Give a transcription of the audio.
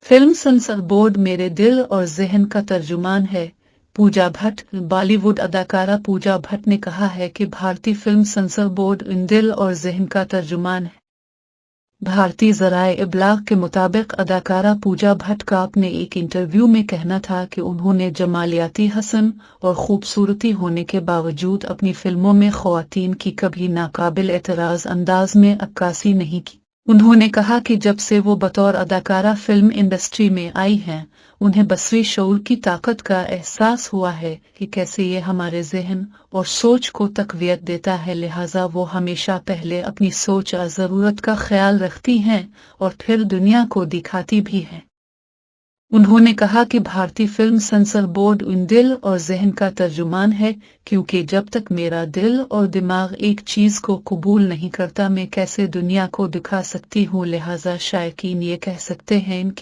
Film sensor board मेरे दिल और ज़हन का तर्जुमान है। पूजा भट्ट। बॉलीवुड अदाकारा पूजा भट्ट ने कहा है कि भारतीय फिल्म सेंसर बोर्ड इन दिल और ज़हन का तर्जुमान है। भारतीय ज़राए इब्लाग के मुताबिक अदाकारा पूजा भट्ट का अपने एक इंटरव्यू में कहना था कि उन्होंने जमालियाती हसन और खूबसूरती होने के बावजूद अपनी फिल्मों में ख़वातीन की कभी नाकाबिल एतराज़ अंदाज में अक्कासी नहीं की। उन्होंने कहा कि जब से वो बतौर अदाकारा फिल्म इंडस्ट्री में आई हैं, उन्हें बसवीं शऊर की ताकत का एहसास हुआ है कि कैसे ये हमारे ज़हन और सोच को तक़वियत देता है, लिहाजा वो हमेशा पहले अपनी सोच और ज़रूरत का ख्याल रखती हैं और फिर दुनिया को दिखाती भी हैं। उन्होंने कहा कि भारतीय फिल्म सेंसर बोर्ड इन दिल और ज़हन का तर्जुमान है, क्योंकि जब तक मेरा दिल और दिमाग एक चीज़ को कबूल नहीं करता, मैं कैसे दुनिया को दिखा सकती हूँ। लिहाजा शायकीन ये कह सकते हैं कि